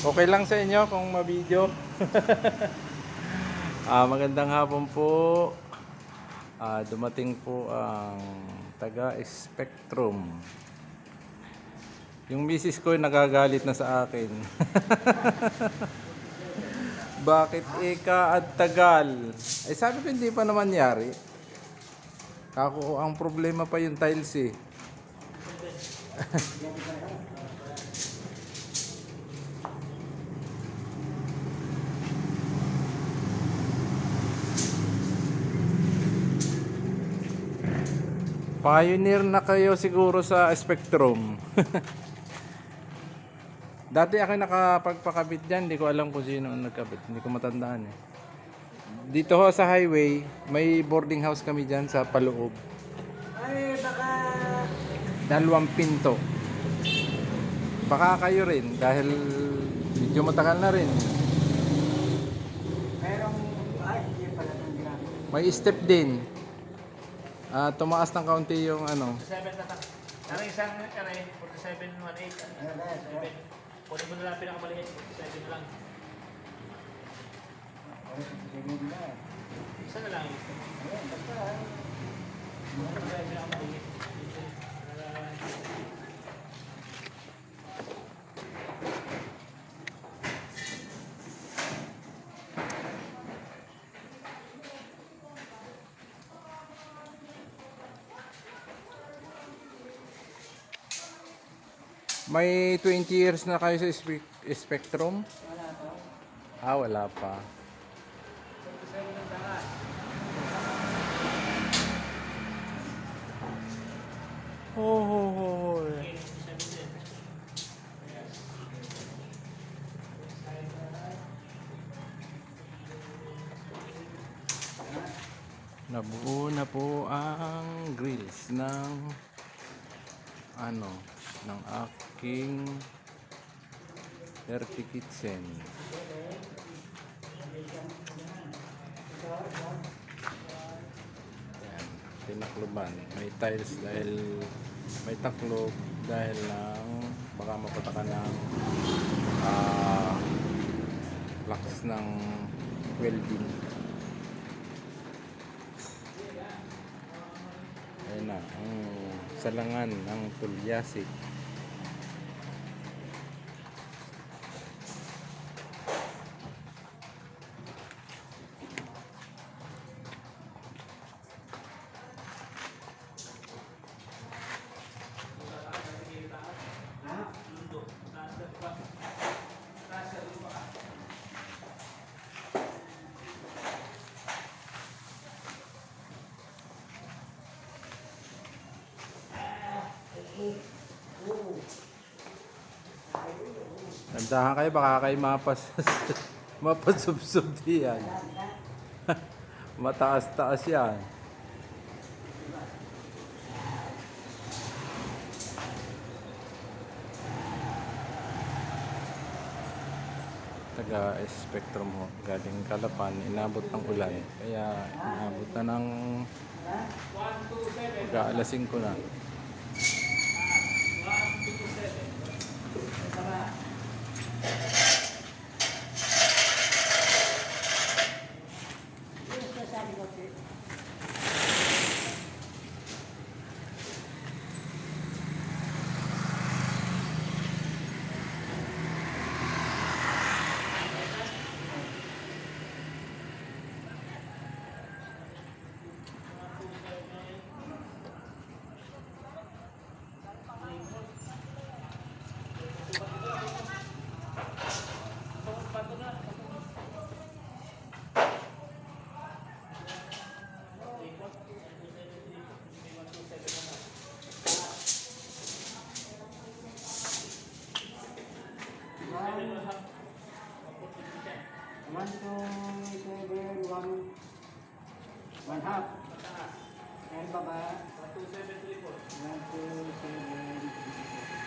Okay lang sa inyo kung ma-video. Magandang hapon po. Dumating po ang taga Spectrum. Yung misis ko nagagalit na sa akin. Bakit ika at tagal? Eh sabi ko hindi pa naman yari. Ako ang problema pa yung tiles eh. Pioneer na kayo siguro sa Spectrum. Dati ako nakapagpakabit dyan, hindi ko alam kung sino ang nagkabit, hindi ko matandaan eh. Dito ho sa highway, may boarding house kami dyan sa paloob. Ay, baka... 2 pinto. Baka kayo rin, dahil medyo matagal na rin. Merong... Ay, hindi pala ng grabe. May step din. Tumaas ng kaunti yung ano. 47 na tak. Ano isang aray, 4718. Pwede mo na lang pinakamaliit, 47 na lang. Isa na lang yung gusto mo. Basta pinakamaliit. May 20 years na kayo sa Spectrum? Wala to. Wala pa. 47 ng taas. Oh. Nabuo na po ang grills ng ng aking dirty kitchen. Ayan, tinakloban. May tiles dahil may taklob dahil lang baka mapatakan ng lakas ng welding. Ayan na, ang salangan ng tulyasik. Tandahan kayo, baka kayo mapasubsub diyan. Mataas-taas yan. Taga Spectrum ho, galing Calapan, inabot ng ulan. Kaya inabot na ng alas 5 na. One, two, seven, one half. And baba. 2734. 1, 2, 7, 3, 4.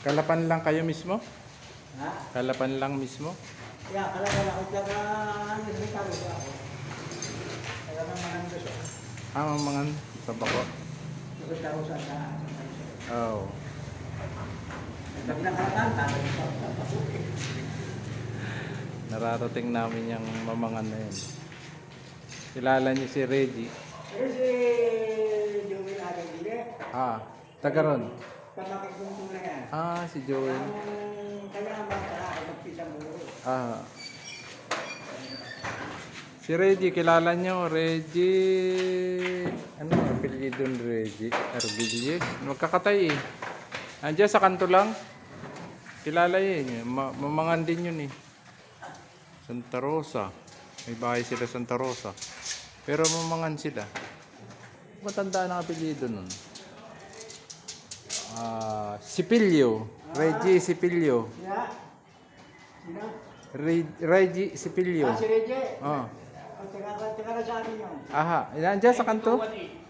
Kalapan lang kayo mismo? Ha? Kalapan lang mismo? Ya, kalaban ako. Tsaka ano, may taro ba ako? Kaya naman ang gusto. Mga sa bako. Gusto ako sa Oh. Sabi ng kalaban, taro sa Nararating namin yung mamangan na yun. Kilala niyo si Reggie? Pero si Joey Agagile, Taga ron. pamakit kong tula yan. Si Joel. Ang kalaban para ay magpisang bulo. Si Reggie, kilala niyo? Reggie... Ano ang apelyido ni Reggie? Argilies? Magkakatay eh. Andiyan sa kanto lang. Kilala yun. Mamangan din yun eh. Santa Rosa. May bahay sila Santa Rosa. Pero mamangan sila. Matandaan ang apelyido nun. Sipilyo. Reggie Sipilyo. Sina? Sina? Reggie Sipilyo. Si Reggie. Oh. Tsaka na sa amin yun. Nandiyan sa kanto? 9218.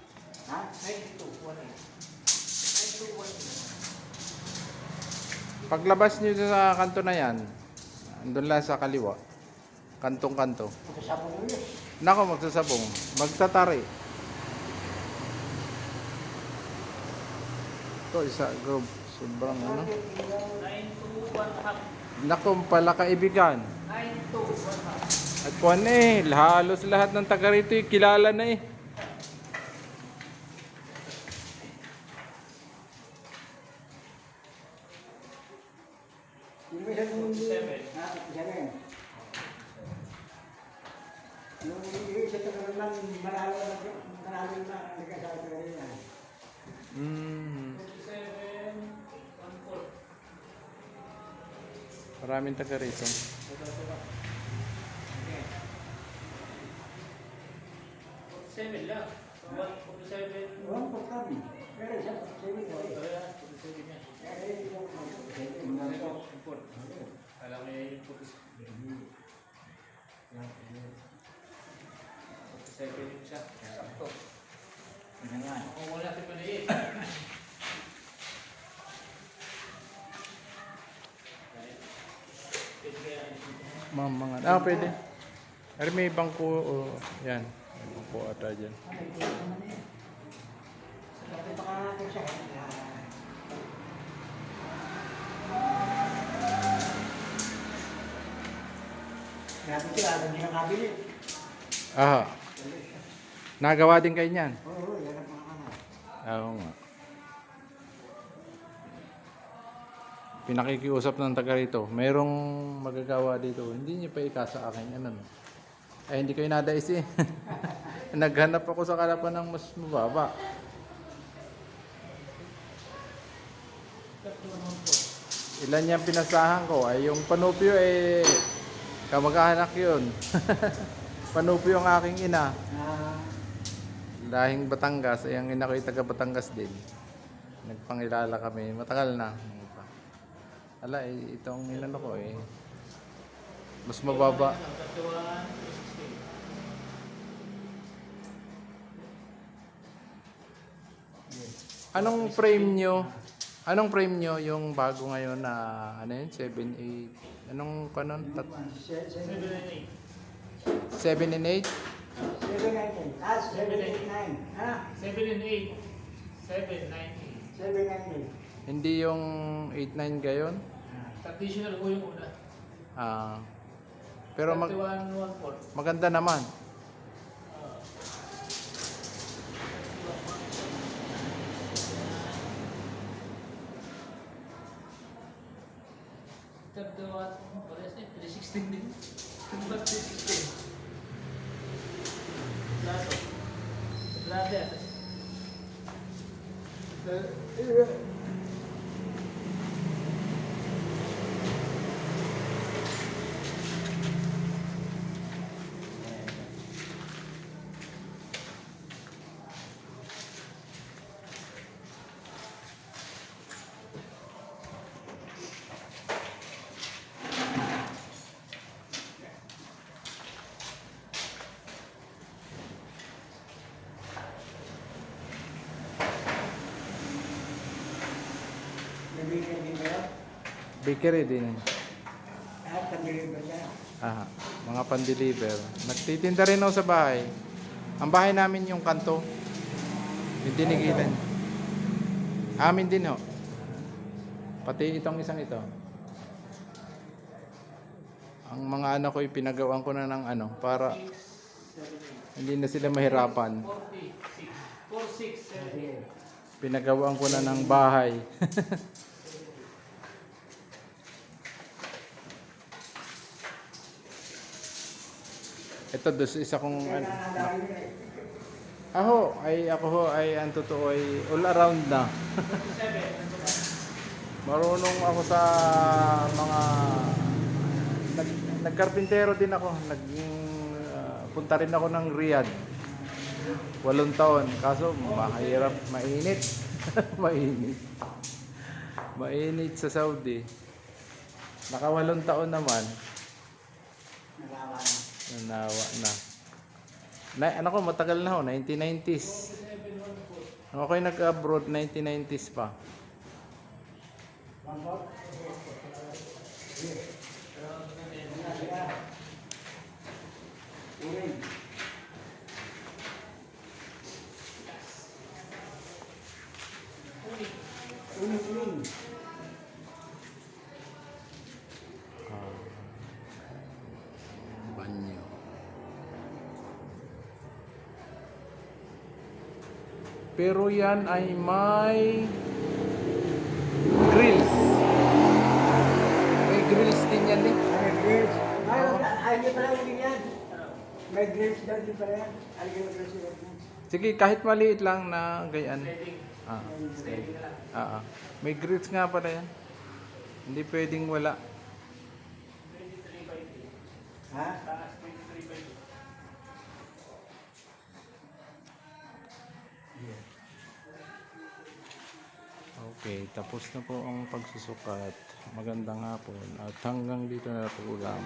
Ha? 9218. Paglabas niyo sa kanto na yan, andun lang sa kaliwa. Kantong-kanto. Magkasabong mo yun. Nako, magsasabong. Magtatari. Ito, isa group. Sobrang ano. 9218. Nako, pala kaibigan. 9218. At kuwan halos lahat ng taga rito kilala na eh. Yung isa nung... Ha? Isa na yun. Yung isa talaga lang manalo na nagkasabi ka rin yan. 4714. Maraming taga rito. Seven lang. 47. Ewan ko kami. Pero isa, sabi ko eh. Alam mo yung 47 yung isa. Sakto. Ano nga? Kung wala si Maliit. Mamangan. Pwede. Pero may bangko. Yan. May bangko ata dyan. Sabi baka natin siya. Grabe sila, alam niya nakabili. Nagawa din kayo niyan? Oo, yan ang mga kanan. Oo nga. Pinakikiusap ng taga rito. Merong magagawa dito. Hindi niyo pa ikasa akin. Ano? Ay, hindi ko inadais eh. Naghanap ako sa kalapan ng mas mababa. Ilan yung pinasahan ko? Ay, yung panupyo kamag-anak yun. Panupyo ang aking ina. Lahing Batangas. Ay, ang ina ko ay taga Batangas din. Nagpangilala kami. Matagal na. Ala, itong inano ko mas mababa. Anong frame nyo? Anong frame nyo yung bago ngayon na ano yun? 7, 8? Anong kanon? 7 and 8? 798. 789. Ha? 7 and 8. 798. 798. Hindi yung 8-9 gayon? Traditional ko yung una. Pero 3114. maganda naman. Tagdawa, pares na 316 din. Tumbag 316. Plato. Plato yan. Nabigyan din kayo? Bakery din. At pag-deliver niya. Aha, mga pan-deliver. Nagtitinda rin ako sa bahay. Ang bahay namin yung kanto. Yung dinigilan. Amin din ho. Pati itong isang ito. Ang mga anak ko pinagawan ko na ng ano para hindi na sila mahirapan. 46. Pinagawaan ko na ng bahay. Ito dos isa kong ano. Ako ho ay ang totoo ay all around na. Marunong ako sa mga nagkarpintero din ako. Punta rin ako ng Riyadh. 8 taon. Kaso mahirap, mainit. Mainit. Mainit sa Saudi. Naka 8 taon naman. Nagawa na. Nanawa na. Ano ko, matagal na ho, 1990s. Ako'y nag-abroad, 1990s pa. Uling-uling. Banyo. Pero yan ay may grills. May grills din yan eh. May grills. Ay, hindi pala uling yan. May grills daw din pala yan. Alagay mo grills yan. Sige, kahit maliit lang na ganyan. Steady. May grills nga pala yan. Hindi pwedeng wala. Ha? Okay, tapos na po ang pagsusukat. Magandang hapon at hanggang dito na po ulam.